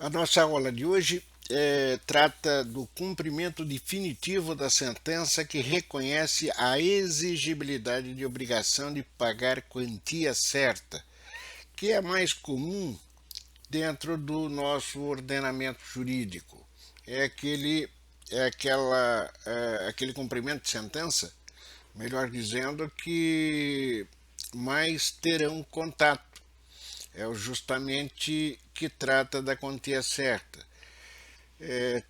A nossa aula de hoje trata do cumprimento definitivo da sentença que reconhece a exigibilidade de obrigação de pagar quantia certa, que é mais comum dentro do nosso ordenamento jurídico. É aquele cumprimento de sentença, melhor dizendo, que mais terão contato. É justamente que trata da quantia certa.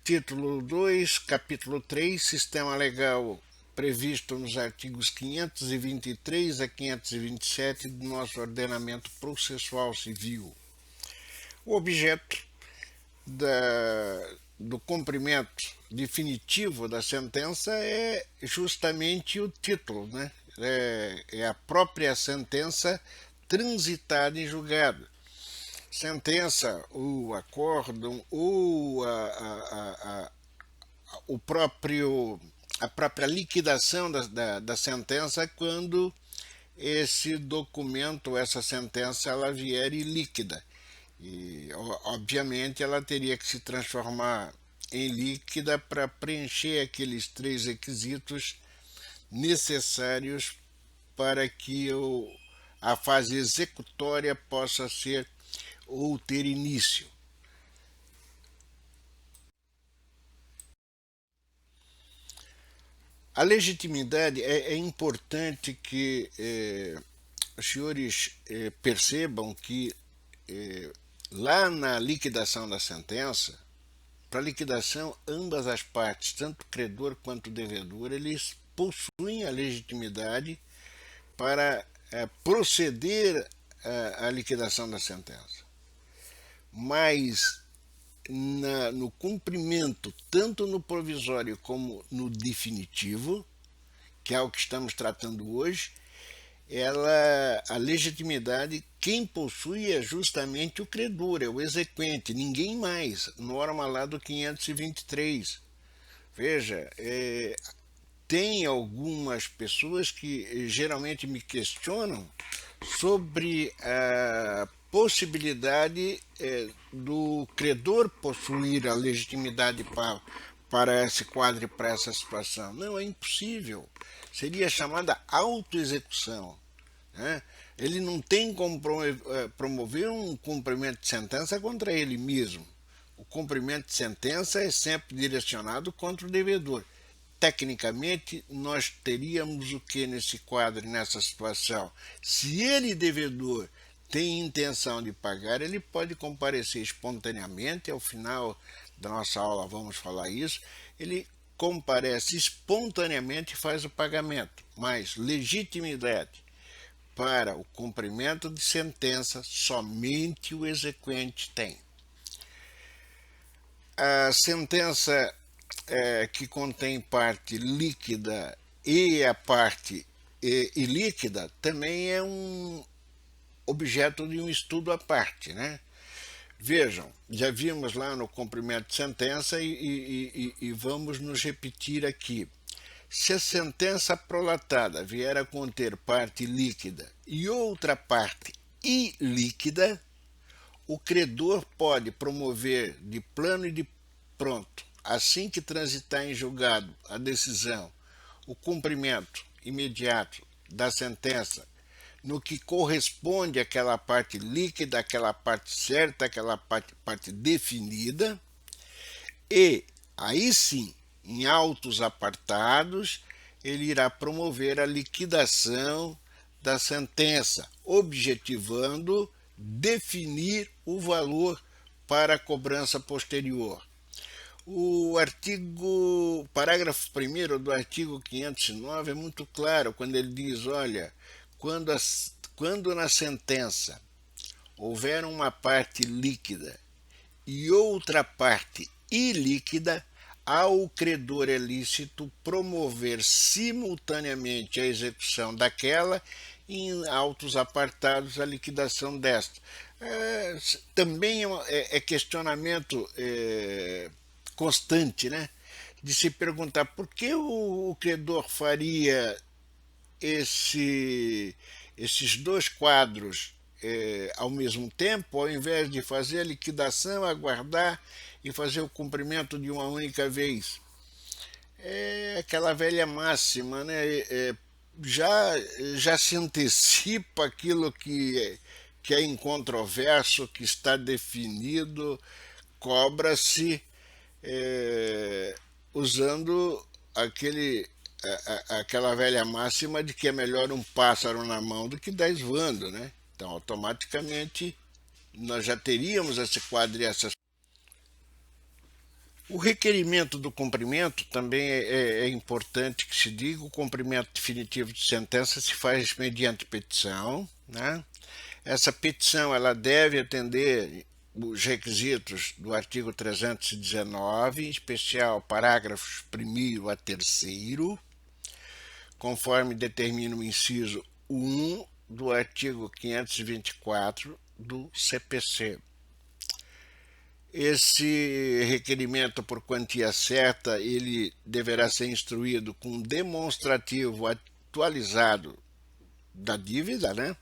Título 2, capítulo 3, Sistema Legal previsto nos artigos 523 a 527 do nosso ordenamento processual civil. O objeto do cumprimento definitivo da sentença é justamente o título, né? É a própria sentença transitada em julgado. Sentença, o acórdão ou a própria liquidação da sentença quando esse documento, essa sentença, ela vier ilíquida. E, obviamente, ela teria que se transformar em líquida para preencher aqueles três requisitos necessários para que a fase executória possa ser ou ter início. A legitimidade é importante que os senhores percebam que lá na liquidação da sentença, para liquidação, ambas as partes, tanto o credor quanto o devedor, eles possuem a legitimidade para proceder à liquidação da sentença. Mas no cumprimento, tanto no provisório como no definitivo, que é o que estamos tratando hoje, a legitimidade, quem possui é justamente o credor, é o exequente, ninguém mais. Norma lá do 523. Veja, tem algumas pessoas que geralmente me questionam sobre a possibilidade do credor possuir a legitimidade para esse quadro e para essa situação. Não, é impossível. Seria chamada autoexecução. Né? Ele não tem como promover um cumprimento de sentença contra ele mesmo. O cumprimento de sentença é sempre direcionado contra o devedor. Tecnicamente, nós teríamos o que nesse quadro, nessa situação? Se ele, devedor, tem intenção de pagar, ele pode comparecer espontaneamente. Ao final da nossa aula vamos falar isso. Ele comparece espontaneamente e faz o pagamento. Mas legitimidade para o cumprimento de sentença somente o exequente tem. A sentença que contém parte líquida e a parte ilíquida também é um objeto de um estudo à parte, né? Vejam, já vimos lá no cumprimento de sentença e vamos nos repetir aqui. Se a sentença prolatada vier a conter parte líquida e outra parte ilíquida, o credor pode promover de plano e de pronto, assim que transitar em julgado a decisão, o cumprimento imediato da sentença no que corresponde àquela parte líquida, àquela parte certa, àquela parte definida, e aí sim, em autos apartados, ele irá promover a liquidação da sentença, objetivando definir o valor para a cobrança posterior. Parágrafo 1º do artigo 509 é muito claro quando ele diz, olha, quando na sentença houver uma parte líquida e outra parte ilíquida, ao credor é lícito promover simultaneamente a execução daquela e em autos apartados a liquidação desta. Também é questionamento constante, né? De se perguntar por que o credor faria esses dois quadros ao mesmo tempo, ao invés de fazer a liquidação, aguardar e fazer o cumprimento de uma única vez. É aquela velha máxima, né? Já se antecipa aquilo que é incontroverso, que está definido, cobra-se usando aquela velha máxima de que é melhor um pássaro na mão do que 10 voando, né? Então, automaticamente, nós já teríamos esse quadro e essas. O requerimento do cumprimento também é importante que se diga. O cumprimento definitivo de sentença se faz mediante petição, né? Essa petição ela deve atender os requisitos do artigo 319, em especial parágrafos 1º a 3º, conforme determina o inciso 1 do artigo 524 do CPC. Esse requerimento por quantia certa, ele deverá ser instruído com um demonstrativo atualizado da dívida, né?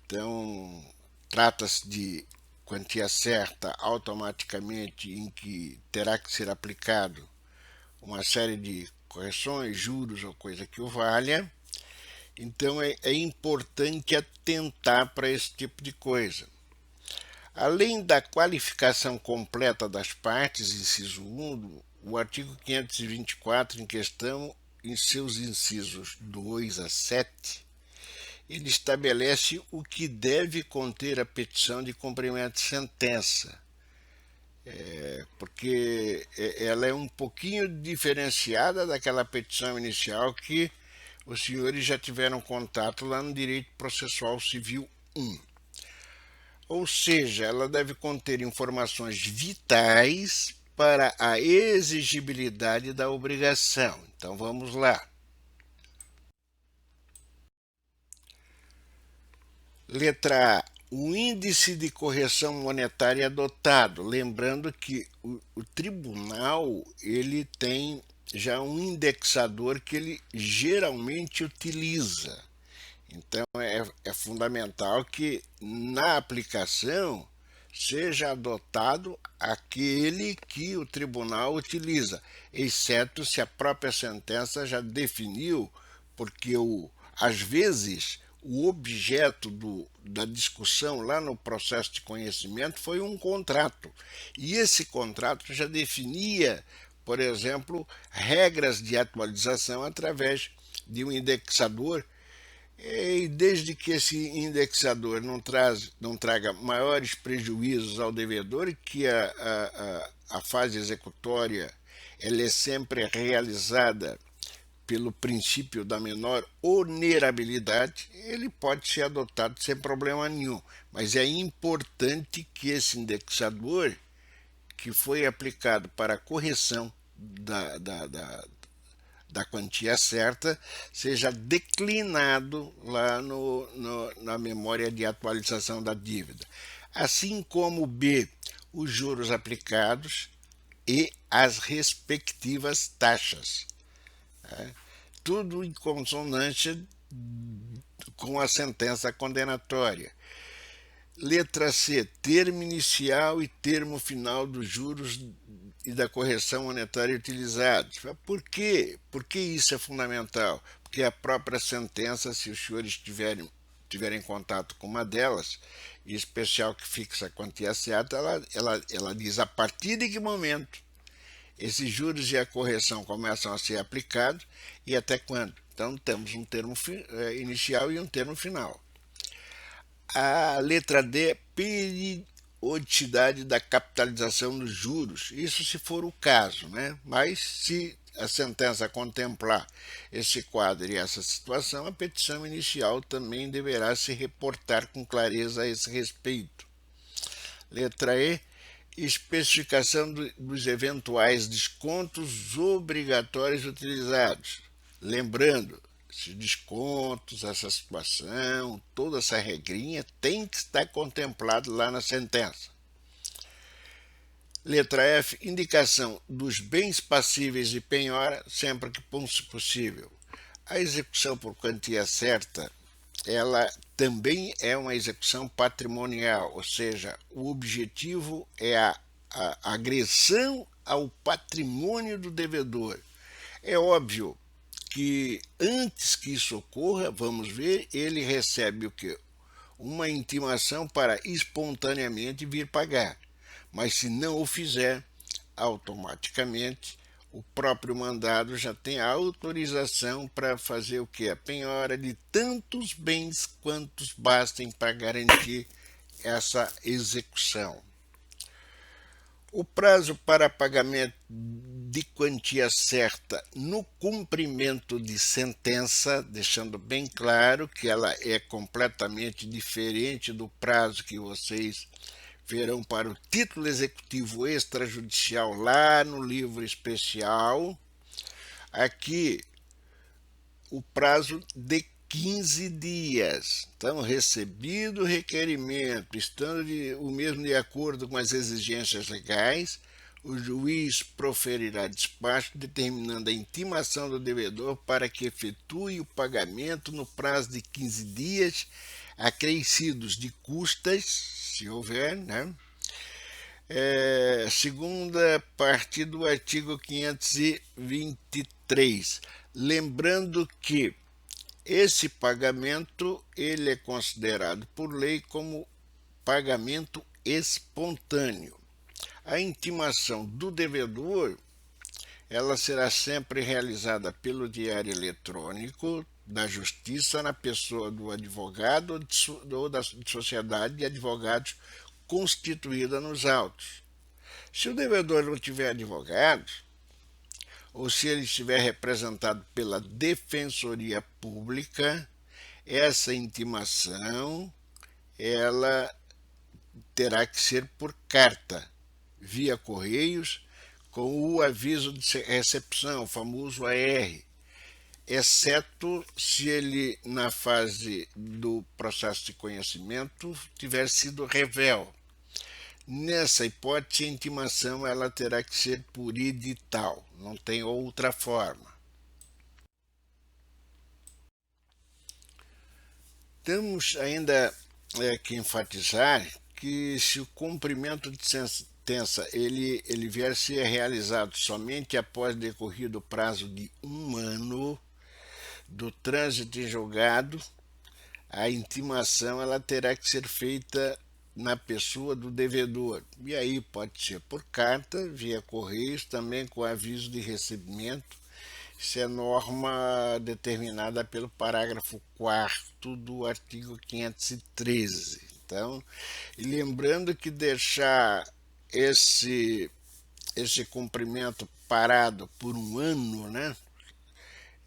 Então, trata-se de quantia certa automaticamente em que terá que ser aplicado uma série de correções, juros ou coisa que o valha. Então, é importante atentar para esse tipo de coisa. Além da qualificação completa das partes, inciso 1, o artigo 524 em questão, em seus incisos 2 a 7, ele estabelece o que deve conter a petição de cumprimento de sentença, porque ela é um pouquinho diferenciada daquela petição inicial que os senhores já tiveram contato lá no Direito Processual Civil 1. Ou seja, ela deve conter informações vitais para a exigibilidade da obrigação. Então vamos lá. Letra A. O índice de correção monetária adotado. Lembrando que o tribunal ele tem já um indexador que ele geralmente utiliza. Então é fundamental que na aplicação seja adotado aquele que o tribunal utiliza, exceto se a própria sentença já definiu, porque às vezes o objeto da discussão lá no processo de conhecimento foi um contrato, e esse contrato já definia, por exemplo, regras de atualização através de um indexador. E desde que esse indexador não traga maiores prejuízos ao devedor e que a fase executória ela é sempre realizada pelo princípio da menor onerabilidade, ele pode ser adotado sem problema nenhum. Mas é importante que esse indexador, que foi aplicado para a correção da quantia certa, seja declinado lá na memória de atualização da dívida. Assim como B, os juros aplicados e as respectivas taxas. Tudo em consonância com a sentença condenatória. Letra C, termo inicial e termo final dos juros e da correção monetária utilizados. Por quê? Por que isso é fundamental? Porque a própria sentença, se os senhores tiverem contato com uma delas, em especial que fixa a quantia certa, ela diz a partir de que momento esses juros e a correção começam a ser aplicados e até quando. Então temos um termo inicial e um termo final. A letra D, periodicidade da capitalização dos juros. Isso se for o caso, né? Mas se a sentença contemplar esse quadro e essa situação, a petição inicial também deverá se reportar com clareza a esse respeito. Letra E, especificação dos eventuais descontos obrigatórios utilizados. Lembrando, esses descontos, essa situação, toda essa regrinha tem que estar contemplado lá na sentença. Letra F, indicação dos bens passíveis de penhora sempre que possível. A execução por quantia certa, ela também é uma execução patrimonial, ou seja, o objetivo é a agressão ao patrimônio do devedor. É óbvio que antes que isso ocorra, vamos ver, ele recebe o quê? Uma intimação para espontaneamente vir pagar. Mas se não o fizer, automaticamente o próprio mandado já tem a autorização para fazer o que? A penhora de tantos bens quantos bastem para garantir essa execução. O prazo para pagamento de quantia certa no cumprimento de sentença, deixando bem claro que ela é completamente diferente do prazo que vocês verão para o título executivo extrajudicial lá no livro especial. Aqui, o prazo de 15 dias. Então, recebido o requerimento, estando o mesmo de acordo com as exigências legais, o juiz proferirá despacho determinando a intimação do devedor para que efetue o pagamento no prazo de 15 dias, acrescidos de custas, se houver, né? Segunda parte do artigo 523. Lembrando que esse pagamento ele é considerado por lei como pagamento espontâneo. A intimação do devedor ela será sempre realizada pelo diário eletrônico da Justiça na pessoa do advogado ou da sociedade de advogados constituída nos autos. Se o devedor não tiver advogado, ou se ele estiver representado pela Defensoria Pública, essa intimação ela terá que ser por carta, via Correios, com o aviso de recepção, o famoso AR, exceto se ele, na fase do processo de conhecimento, tiver sido revel. Nessa hipótese, a intimação ela terá que ser por edital, não tem outra forma. Temos ainda que enfatizar que se o cumprimento de sentença ele vier a ser realizado somente após decorrido o prazo de 1 ano do trânsito em julgado, a intimação ela terá que ser feita na pessoa do devedor. E aí pode ser por carta, via Correios, também com aviso de recebimento. Isso é norma determinada pelo parágrafo 4º do artigo 513. Então, e lembrando que deixar esse cumprimento parado por 1 ano, né?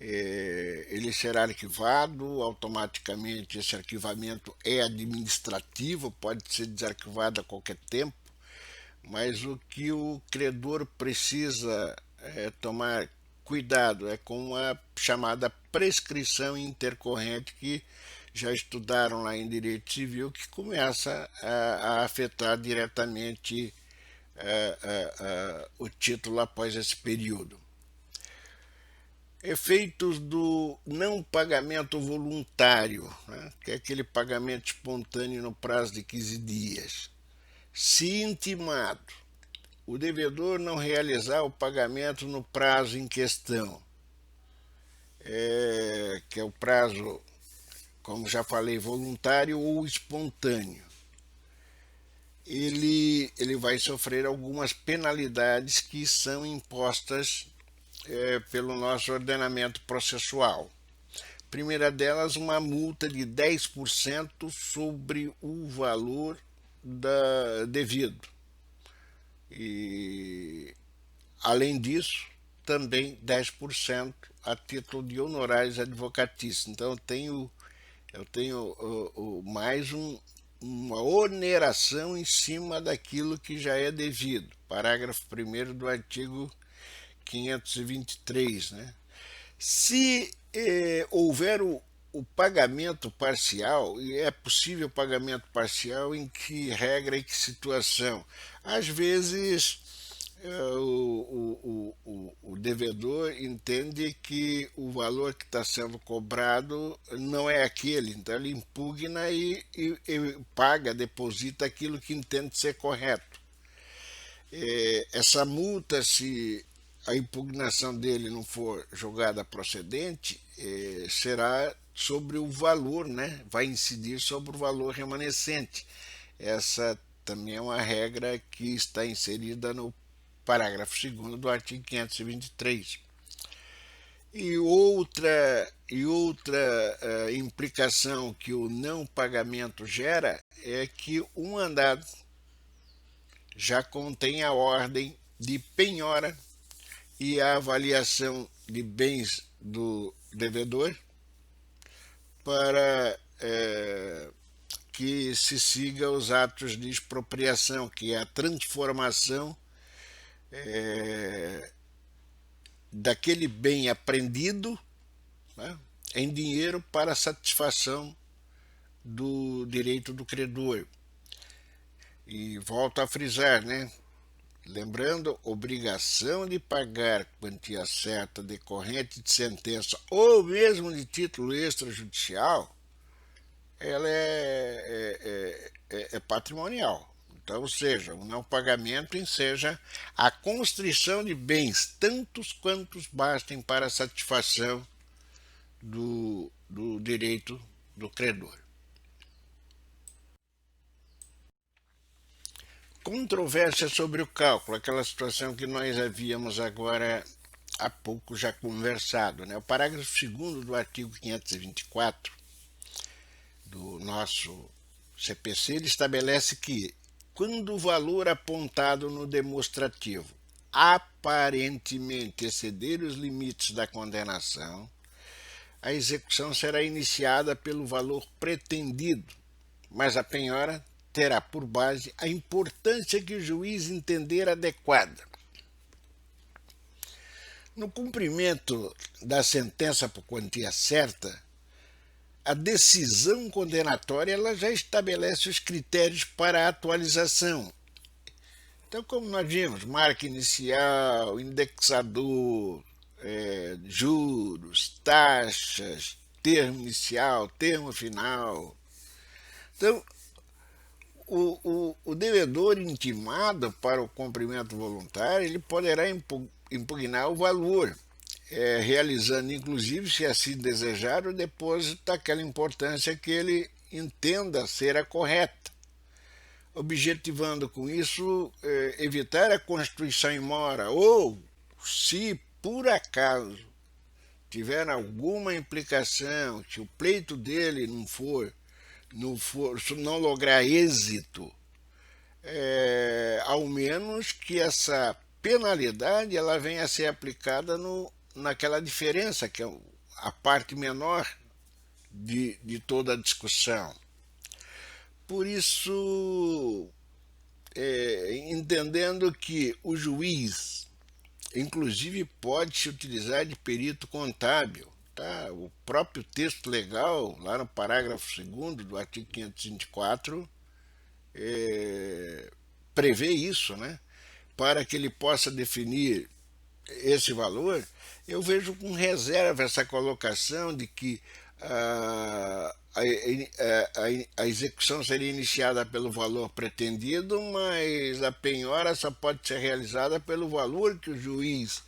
Ele será arquivado automaticamente. Esse arquivamento é administrativo, pode ser desarquivado a qualquer tempo, mas o que o credor precisa tomar cuidado é com a chamada prescrição intercorrente, que já estudaram lá em direito civil, que começa a afetar diretamente o título após esse período. Efeitos do não pagamento voluntário, né, que é aquele pagamento espontâneo no prazo de 15 dias. Se intimado, o devedor não realizar o pagamento no prazo em questão, que é o prazo, como já falei, voluntário ou espontâneo, ele vai sofrer algumas penalidades que são impostas pelo nosso ordenamento processual. Primeira delas, uma multa de 10% sobre o valor devido. E, além disso, também 10% a título de honorários advocatícios. Então, eu tenho mais uma oneração em cima daquilo que já é devido. Parágrafo 1º do artigo 523, né? Se houver o pagamento parcial, e é possível pagamento parcial em que regra e que situação? Às vezes o devedor entende que o valor que está sendo cobrado não é aquele, então ele impugna e paga, deposita aquilo que entende ser correto. Essa multa, se a impugnação dele não for julgada procedente, será sobre o valor, né? Vai incidir sobre o valor remanescente. Essa também é uma regra que está inserida no parágrafo 2º do artigo 523. E outra implicação que o não pagamento gera é que o mandado já contém a ordem de penhora e a avaliação de bens do devedor para que se siga os atos de expropriação, que é a transformação daquele bem apreendido, né, em dinheiro para satisfação do direito do credor. E volto a frisar, né? Lembrando, obrigação de pagar quantia certa decorrente de sentença ou mesmo de título extrajudicial, ela é patrimonial. Então, ou seja, o não pagamento enseja a constrição de bens, tantos quantos bastem para a satisfação do direito do credor. Controvérsia sobre o cálculo, aquela situação que nós havíamos agora há pouco já conversado, né? O parágrafo 2º do artigo 524 do nosso CPC, ele estabelece que, quando o valor apontado no demonstrativo aparentemente exceder os limites da condenação, a execução será iniciada pelo valor pretendido, mas a penhora terá por base a importância que o juiz entender adequada. No cumprimento da sentença por quantia certa, a decisão condenatória ela já estabelece os critérios para a atualização. Então, como nós vimos, marca inicial, indexador, juros, taxas, termo inicial, termo final. Então, o devedor intimado para o cumprimento voluntário, ele poderá impugnar o valor, realizando, inclusive, se assim desejar, o depósito daquela importância que ele entenda ser a correta, objetivando com isso evitar a constituição em mora, ou, se por acaso tiver alguma implicação, que o pleito dele não lograr êxito, ao menos que essa penalidade ela venha a ser aplicada naquela diferença, que é a parte menor de toda a discussão. Por isso, entendendo que o juiz, inclusive, pode se utilizar de perito contábil, tá? O próprio texto legal, lá no parágrafo 2º do artigo 524, prevê isso, né? Para que ele possa definir esse valor. Eu vejo com reserva essa colocação de que a execução seria iniciada pelo valor pretendido, mas a penhora só pode ser realizada pelo valor que o juiz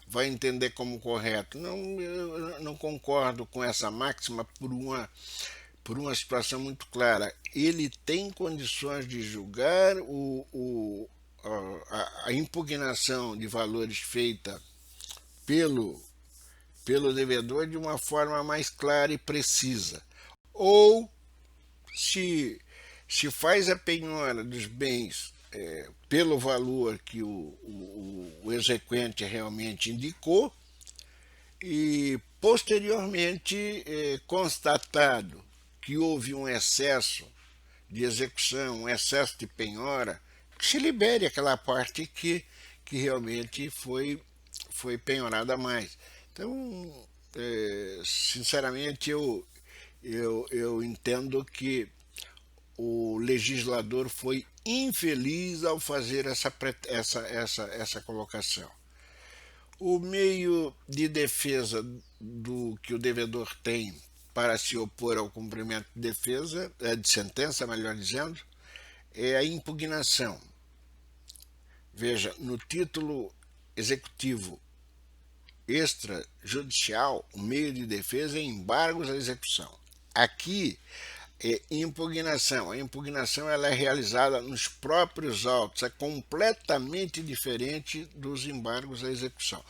vai entender como correto. Eu não concordo com essa máxima por uma situação muito clara. Ele tem condições de julgar a impugnação de valores feita pelo devedor de uma forma mais clara e precisa. Ou, se faz a penhora dos bens pelo valor que o exequente realmente indicou, e posteriormente constatado que houve um excesso de execução, um excesso de penhora, que se libere aquela parte que realmente foi penhorada a mais. Então, sinceramente, eu entendo que o legislador foi infeliz ao fazer essa colocação. O meio de defesa do que o devedor tem para se opor ao cumprimento de defesa, de sentença, melhor dizendo, é a impugnação. Veja, no título executivo extrajudicial, o meio de defesa é embargos à execução. Aqui é impugnação. A impugnação ela é realizada nos próprios autos, é completamente diferente dos embargos à execução.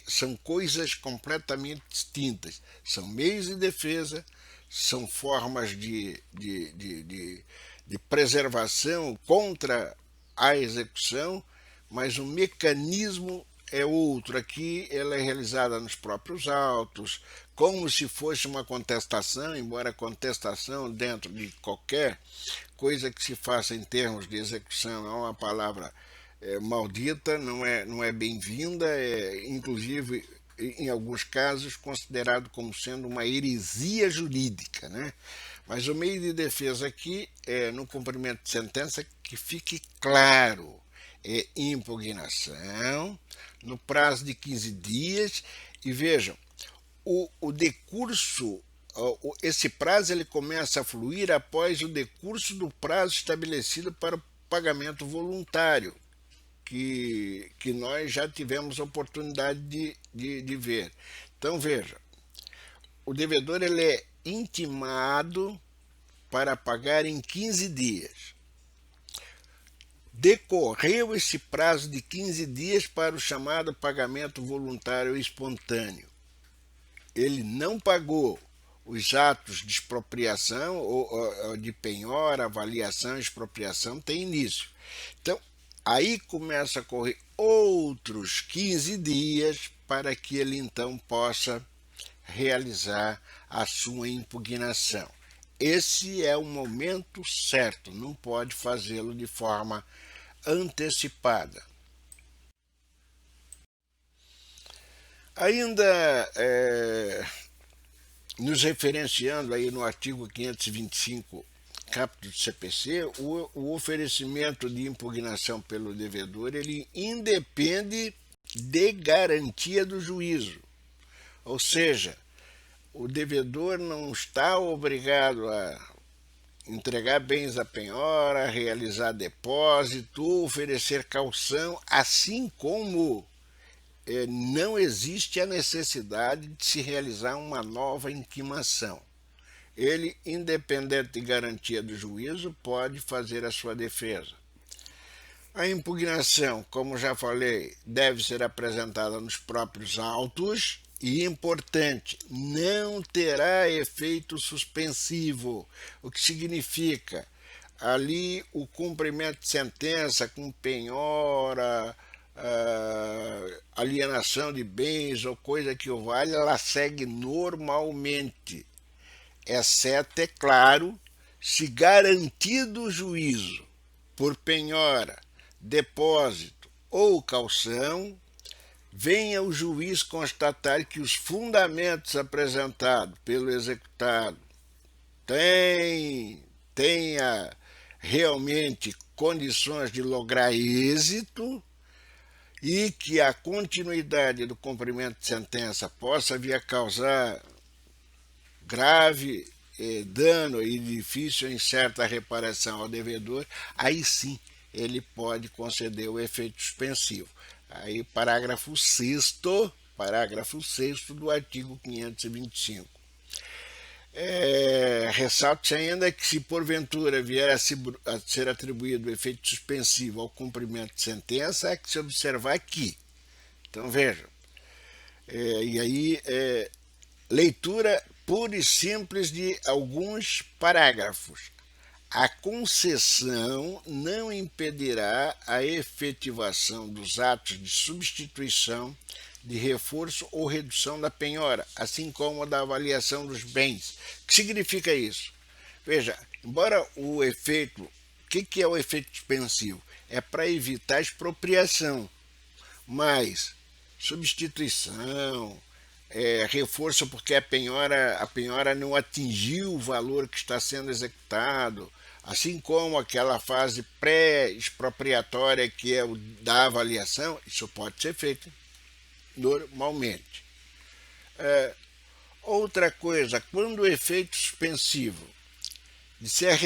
São coisas completamente distintas. São meios de defesa, são formas de preservação contra a execução, mas o mecanismo é outro. Aqui ela é realizada nos próprios autos, como se fosse uma contestação, embora a contestação dentro de qualquer coisa que se faça em termos de execução é uma palavra maldita, não é bem-vinda, inclusive em alguns casos considerado como sendo uma heresia jurídica, né? Mas o meio de defesa aqui, no cumprimento de sentença, que fique claro, é impugnação no prazo de 15 dias. E vejam, o decurso, esse prazo ele começa a fluir após o decurso do prazo estabelecido para o pagamento voluntário, que nós já tivemos a oportunidade de ver. Então veja, o devedor ele é intimado para pagar em 15 dias. Decorreu esse prazo de 15 dias para o chamado pagamento voluntário espontâneo. Ele não pagou, os atos de expropriação ou de penhora, avaliação, expropriação tem início. Então, aí começa a correr outros 15 dias para que ele então possa realizar a sua impugnação. Esse é o momento certo, não pode fazê-lo de forma antecipada. Ainda nos referenciando aí no artigo 525, caput do CPC, o oferecimento de impugnação pelo devedor ele independe de garantia do juízo. Ou seja, o devedor não está obrigado a entregar bens à penhora, realizar depósito, oferecer caução, assim como não existe a necessidade de se realizar uma nova intimação. Ele, independente de garantia do juízo, pode fazer a sua defesa. A impugnação, como já falei, deve ser apresentada nos próprios autos e, importante, não terá efeito suspensivo, o que significa ali o cumprimento de sentença com penhora, alienação de bens ou coisa que o valha, ela segue normalmente, exceto, é claro, se garantido o juízo por penhora, depósito ou caução, venha o juiz constatar que os fundamentos apresentados pelo executado tenha realmente condições de lograr êxito e que a continuidade do cumprimento de sentença possa vir a causar grave dano e difícil em certa reparação ao devedor, aí sim ele pode conceder o efeito suspensivo. Aí parágrafo 6º do artigo 525. Ressalto-se ainda que se porventura vier a ser atribuído o efeito suspensivo ao cumprimento de sentença, é que se observar aqui. Então vejam, e aí leitura pura e simples de alguns parágrafos. A concessão não impedirá a efetivação dos atos de substituição, de reforço ou redução da penhora, assim como da avaliação dos bens. O que significa isso? Veja, embora o efeito... O que é o efeito suspensivo? É para evitar a expropriação, mas substituição, reforço porque a penhora não atingiu o valor que está sendo executado, Assim como aquela fase pré-expropriatória que é o da avaliação, isso pode ser feito normalmente. Outra coisa, quando o efeito suspensivo disser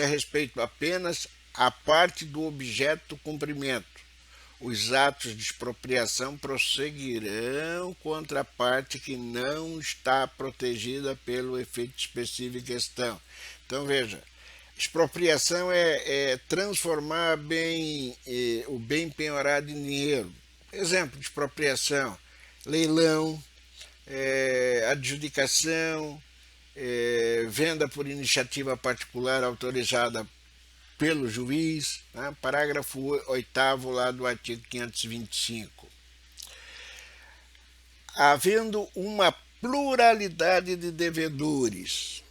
respeito apenas à parte do objeto do cumprimento, os atos de expropriação prosseguirão contra a parte que não está protegida pelo efeito específico em questão. Então, veja, expropriação é transformar o bem penhorado em dinheiro. Exemplo de expropriação: leilão, adjudicação, venda por iniciativa particular autorizada pelo juiz, né? Parágrafo 8º lá do artigo 525. Havendo uma pluralidade de devedores,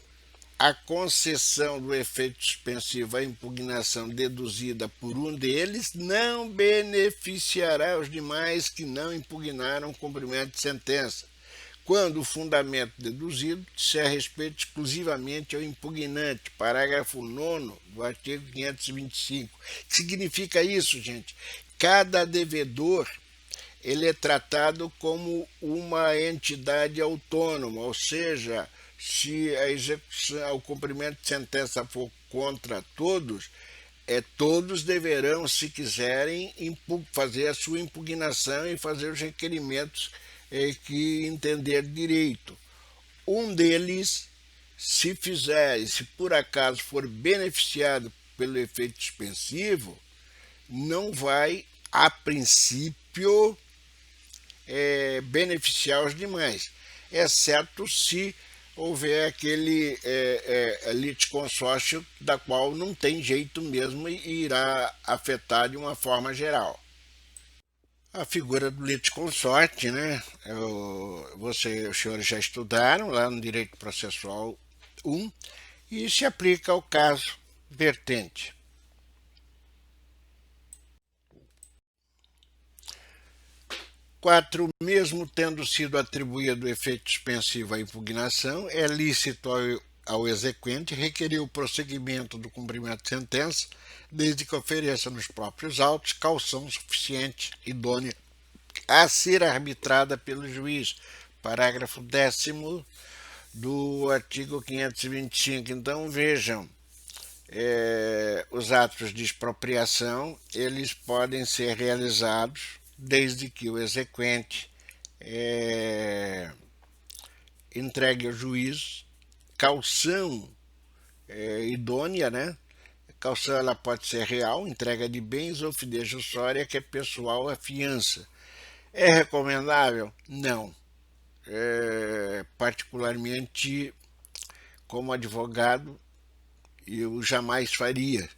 a concessão do efeito suspensivo à impugnação deduzida por um deles não beneficiará os demais que não impugnaram o cumprimento de sentença, quando o fundamento deduzido disser respeito exclusivamente ao impugnante. Parágrafo 9º do artigo 525. O que significa isso, gente? Cada devedor ele é tratado como uma entidade autônoma, ou seja, se a execução, o cumprimento de sentença for contra todos, todos deverão, se quiserem, fazer a sua impugnação e fazer os requerimentos que entender direito. Um deles, se fizer, e se por acaso for beneficiado pelo efeito suspensivo, não vai, a princípio, beneficiar os demais, exceto se houver aquele litisconsórcio da qual não tem jeito mesmo e irá afetar de uma forma geral. A figura do litisconsorte, né? Os senhores já estudaram lá no Direito Processual 1 e se aplica ao caso vertente. Quatro, mesmo tendo sido atribuído o efeito suspensivo à impugnação, é lícito ao exequente requerer o prosseguimento do cumprimento de sentença, desde que ofereça nos próprios autos caução suficiente, idônea, a ser arbitrada pelo juiz. Parágrafo 10º do artigo 525. Então, vejam, os atos de expropriação, eles podem ser realizados desde que o exequente entregue ao juiz caução idônea, né? A caução ela pode ser real, entrega de bens, ou fidejussória, que é pessoal, a fiança. É recomendável? Não. Particularmente, como advogado, eu jamais faria.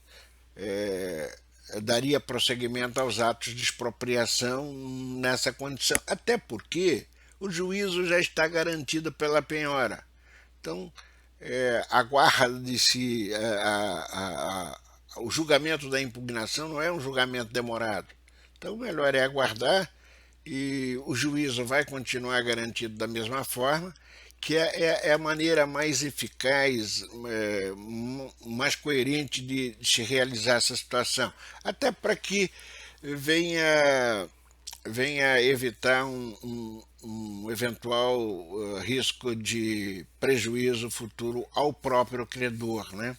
Daria prosseguimento aos atos de expropriação nessa condição, até porque o juízo já está garantido pela penhora. Então, aguarda-se o julgamento da impugnação, não é um julgamento demorado. Então, o melhor é aguardar e o juízo vai continuar garantido da mesma forma, que é a maneira mais eficaz, mais coerente de se realizar essa situação, até para que venha evitar um eventual risco de prejuízo futuro ao próprio credor, né?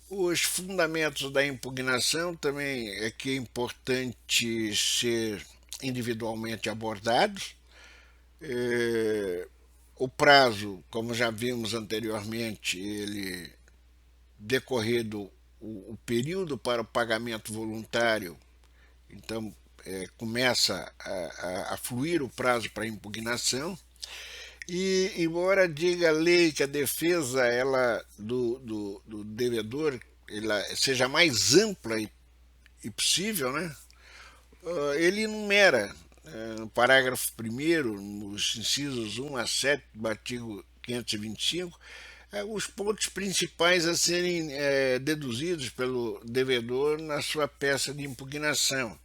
Os fundamentos da impugnação também é que é importante ser individualmente abordados. O prazo, como já vimos anteriormente, ele decorrido o período para o pagamento voluntário, então começa a fluir o prazo para impugnação. E, embora diga a lei que a defesa do devedor ela seja mais ampla e possível, né? Ele enumera, no parágrafo 1º, nos incisos 1 a 7 do artigo 525, os pontos principais a serem deduzidos pelo devedor na sua peça de impugnação.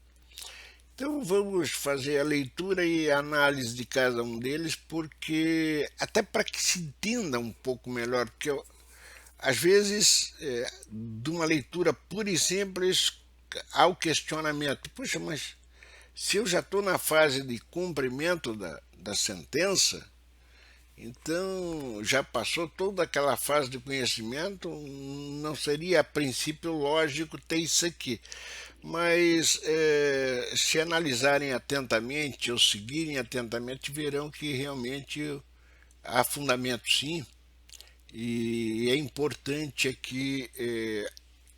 Então vamos fazer a leitura e a análise de cada um deles, porque até para que se entenda um pouco melhor, porque Às vezes, de uma leitura pura e simples ao questionamento. Puxa, mas se eu já estou na fase de cumprimento da sentença, então já passou toda aquela fase de conhecimento, não seria a princípio lógico ter isso aqui. Mas se analisarem atentamente ou seguirem atentamente, verão que realmente há fundamento sim, e é importante aqui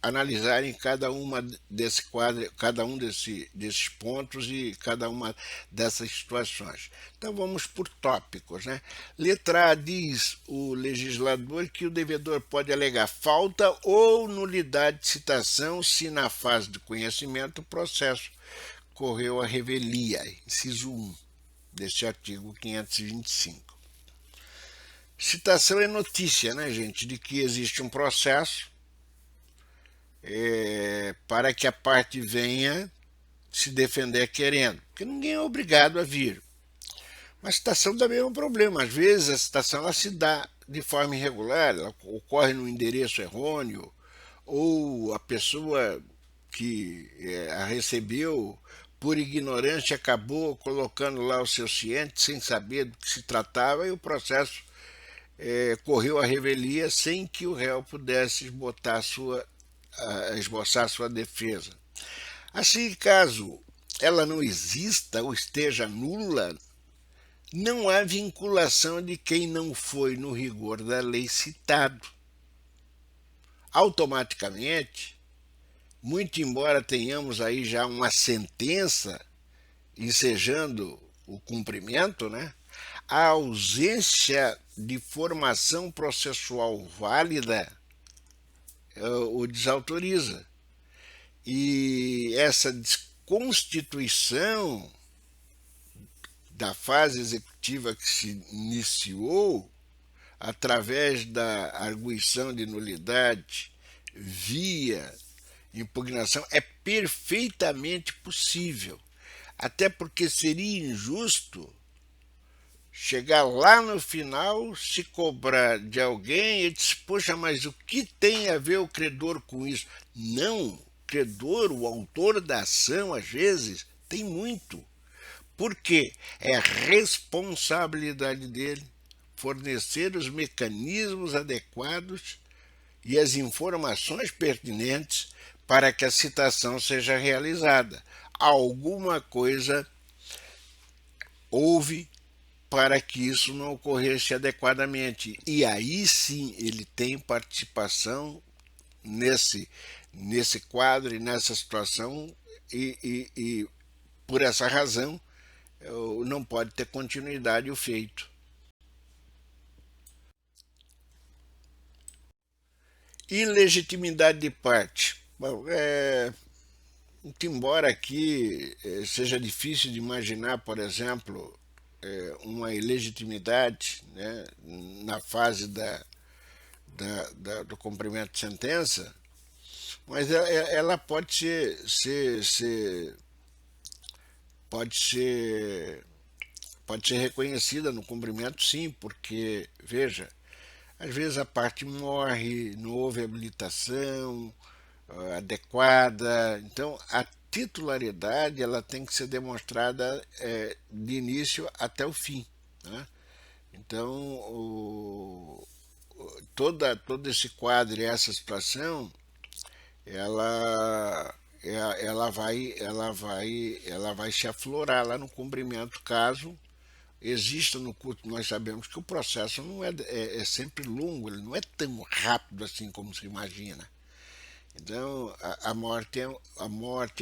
analisarem cada uma desse quadro, cada um desses pontos e cada uma dessas situações. Então vamos por tópicos, né? Letra A diz o legislador que o devedor pode alegar falta ou nulidade de citação se na fase de conhecimento o processo correu a revelia, inciso 1 deste artigo 525. Citação é notícia, né, gente, de que existe um processo para que a parte venha se defender querendo, porque ninguém é obrigado a vir. Mas a citação também é um problema. Às vezes a citação ela se dá de forma irregular, ela ocorre no endereço errôneo, ou a pessoa que a recebeu por ignorância acabou colocando lá o seu ciente sem saber do que se tratava e o processo correu a revelia sem que o réu pudesse esboçar sua defesa. Assim, caso ela não exista ou esteja nula, não há vinculação de quem não foi no rigor da lei citado. Automaticamente, muito embora tenhamos aí já uma sentença ensejando o cumprimento, né, a ausência de formação processual válida o desautoriza. E essa desconstituição da fase executiva que se iniciou através da arguição de nulidade via impugnação é perfeitamente possível. Até porque seria injusto chegar lá no final, se cobrar de alguém e dizer, poxa, mas o que tem a ver o credor com isso? Não, o credor, o autor da ação, às vezes, tem muito. Porque é a responsabilidade dele fornecer os mecanismos adequados e as informações pertinentes para que a citação seja realizada. Alguma coisa houve para que isso não ocorresse adequadamente. E aí sim ele tem participação nesse quadro e nessa situação e por essa razão não pode ter continuidade o feito. Ilegitimidade de parte. Bom, muito embora aqui seja difícil de imaginar, por exemplo, uma ilegitimidade, né, na fase do cumprimento de sentença, mas ela pode ser reconhecida no cumprimento, sim, porque, veja, às vezes a parte morre, não houve habilitação adequada, então a titularidade ela tem que ser demonstrada de início até o fim, né? Então todo esse quadro e essa situação ela vai se aflorar lá no cumprimento caso exista no curso. Nós sabemos que o processo não é sempre longo, ele não é tão rápido assim como se imagina. Então a morte,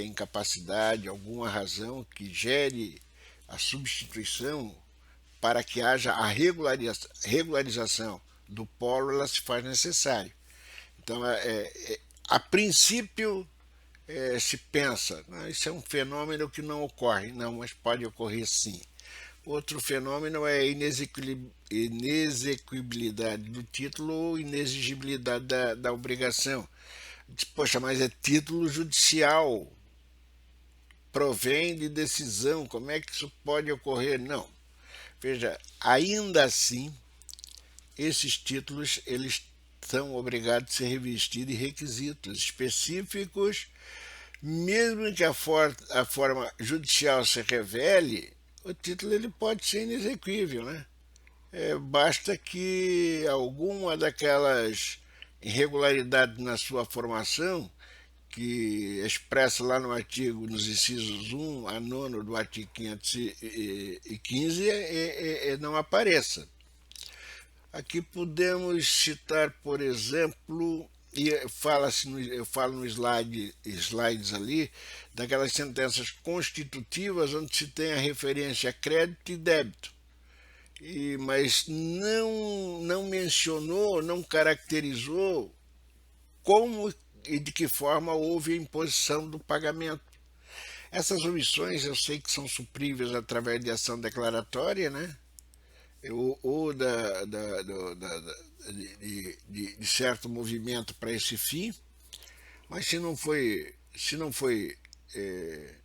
a incapacidade, alguma razão que gere a substituição para que haja a regularização do polo, ela se faz necessário. Então, a princípio, se pensa, isso é um fenômeno que não ocorre. Não, mas pode ocorrer sim. Outro fenômeno é a inexequibilidade do título ou inexigibilidade da obrigação. Poxa, mas é título judicial, provém de decisão, como é que isso pode ocorrer? Não. Veja, ainda assim, esses títulos eles são obrigados a ser revestidos de requisitos específicos, mesmo que a forma judicial se revele, o título ele pode ser inexequível, né? Basta que alguma daquelas irregularidades na sua formação, que expressa lá no artigo, nos incisos 1 a 9 do artigo 515, não apareça. Aqui podemos citar, por exemplo, e eu falo no slides ali, daquelas sentenças constitutivas onde se tem a referência a crédito e débito. Mas não mencionou, não caracterizou como e de que forma houve a imposição do pagamento. Essas omissões eu sei que são supríveis através de ação declaratória, né? Ou de certo movimento para esse fim, mas se não foi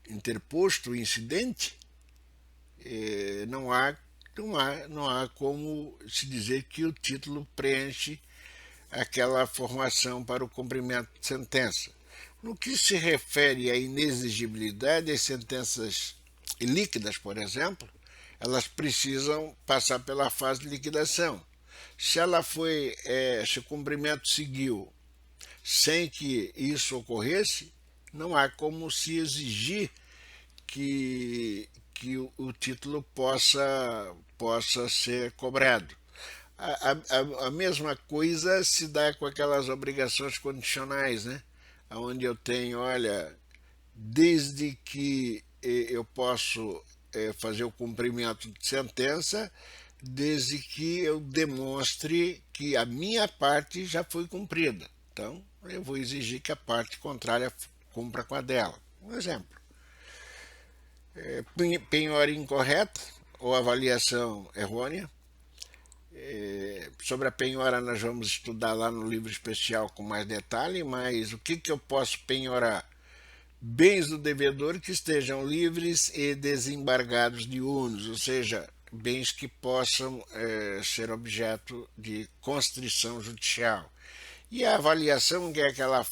interposto o incidente, não há como se dizer que o título preenche aquela formação para o cumprimento de sentença. No que se refere à inexigibilidade, as sentenças ilíquidas, por exemplo, elas precisam passar pela fase de liquidação. Se o cumprimento seguiu sem que isso ocorresse, não há como se exigir que o título possa ser cobrado. A mesma coisa se dá com aquelas obrigações condicionais, né? Onde eu tenho, olha, desde que eu posso fazer o cumprimento de sentença, desde que eu demonstre que a minha parte já foi cumprida. Então, eu vou exigir que a parte contrária cumpra com a dela. Um exemplo. Penhora incorreta ou avaliação errônea. Sobre a penhora nós vamos estudar lá no livro especial com mais detalhe, mas o que eu posso penhorar? Bens do devedor que estejam livres e desembargados de ônus, ou seja, bens que possam ser objeto de constrição judicial. E a avaliação, que é aquela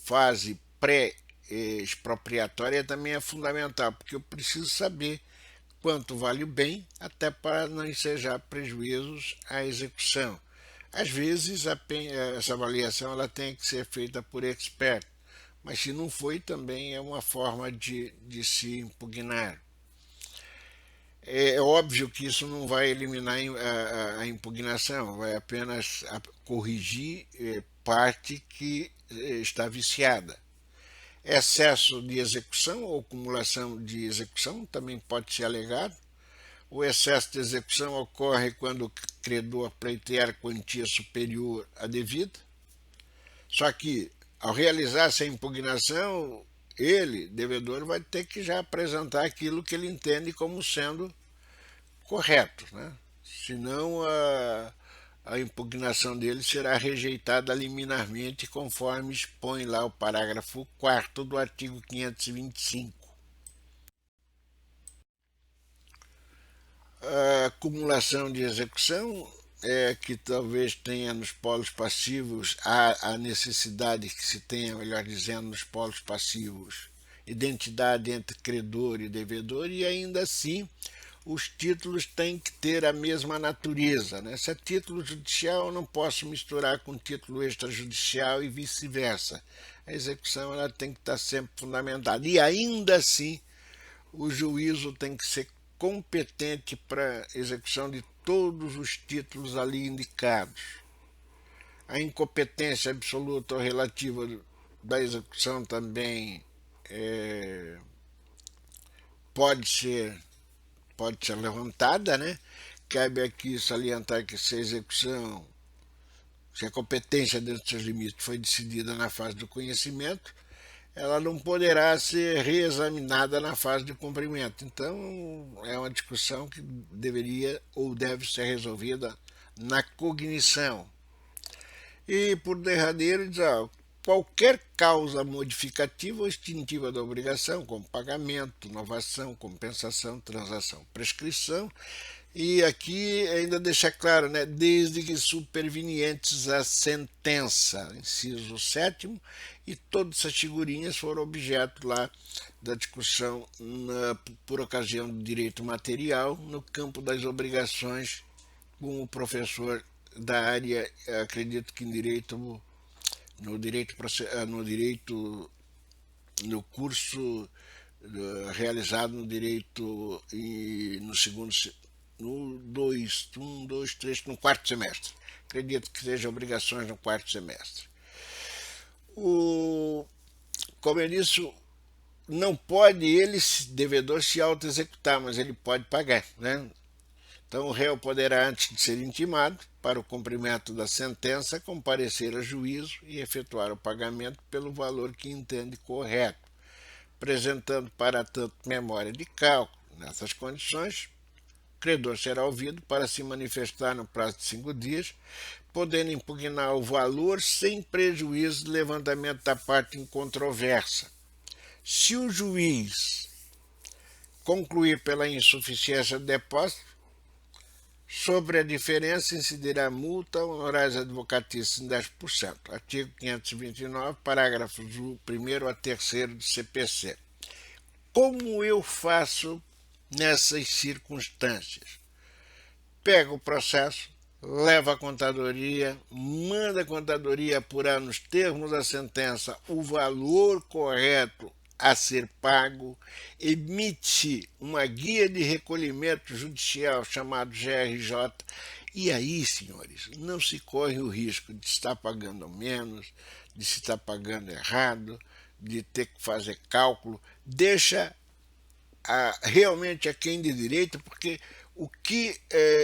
fase pré-expropriatória, também é fundamental, porque eu preciso saber quanto vale o bem, até para não ensejar prejuízos à execução. Às vezes, essa avaliação ela tem que ser feita por expert, mas se não foi, também é uma forma de se impugnar. É óbvio que isso não vai eliminar a impugnação, vai apenas corrigir parte que está viciada. Excesso de execução ou acumulação de execução também pode ser alegado. O excesso de execução ocorre quando o credor pleitear quantia superior à devida. Só que, ao realizar essa impugnação, ele, devedor, vai ter que já apresentar aquilo que ele entende como sendo correto, né? Senão a impugnação dele será rejeitada liminarmente, conforme expõe lá o parágrafo 4º do artigo 525. A acumulação de execução é que talvez tenha nos polos passivos a necessidade que se tenha, melhor dizendo, nos polos passivos, identidade entre credor e devedor, e ainda assim os títulos têm que ter a mesma natureza, né? Se é título judicial, eu não posso misturar com título extrajudicial e vice-versa. A execução ela tem que estar sempre fundamentada. E ainda assim, o juízo tem que ser competente para execução de todos os títulos ali indicados. A incompetência absoluta ou relativa da execução também pode ser levantada, né? Cabe aqui salientar que se a competência dentro dos seus limites foi decidida na fase do conhecimento, ela não poderá ser reexaminada na fase de cumprimento. Então, é uma discussão que deveria ou deve ser resolvida na cognição. E, por derradeiro, diz, qualquer causa modificativa ou extintiva da obrigação, como pagamento, novação, compensação, transação, prescrição, E aqui ainda deixa claro, né, desde que supervenientes à sentença, inciso 7º, e todas essas figurinhas foram objeto lá da discussão por ocasião do direito material no campo das obrigações com o professor da área, acredito que em direito, no curso realizado no direito e no segundo, no 2, 1, 2, 3, no quarto semestre. Acredito que seja obrigações no quarto semestre. Como eu disse, não pode ele, devedor, se auto-executar, mas ele pode pagar, né? Então, o réu poderá, antes de ser intimado para o cumprimento da sentença, comparecer a juízo e efetuar o pagamento pelo valor que entende correto, apresentando, para tanto, memória de cálculo. Nessas condições, o credor será ouvido para se manifestar no prazo de 5 dias, podendo impugnar o valor sem prejuízo do levantamento da parte em controvérsia. Se o juiz concluir pela insuficiência do depósito, sobre a diferença incidirá multa, honorários advocatícios em 10%. Artigo 529, parágrafos do 1º a 3º do CPC. Como eu faço nessas circunstâncias? Pego o processo, leva a contadoria, manda a contadoria apurar nos termos da sentença o valor correto a ser pago, emite uma guia de recolhimento judicial chamado GRJ, e aí, senhores, não se corre o risco de estar pagando menos, de se estar pagando errado, de ter que fazer cálculo. Deixa realmente a quem de direito, porque o que,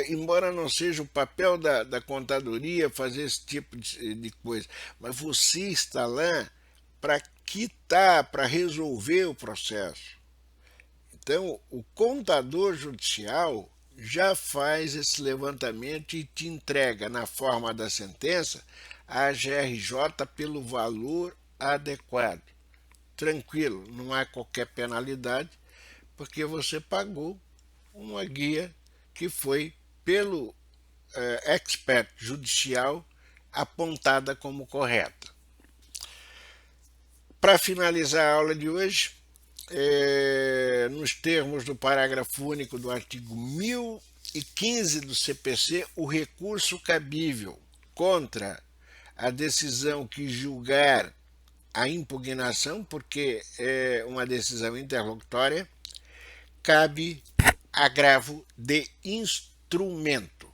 embora não seja o papel da contadoria fazer esse tipo de coisa, mas você está lá para quitar, para resolver o processo. Então, o contador judicial já faz esse levantamento e te entrega na forma da sentença a GRJ pelo valor adequado. Tranquilo, não há qualquer penalidade, porque você pagou uma guia que foi pelo expert judicial apontada como correta. Para finalizar a aula de hoje, nos termos do parágrafo único do artigo 1015 do CPC, o recurso cabível contra a decisão que julgar a impugnação, porque é uma decisão interlocutória, cabe agravo de instrumento.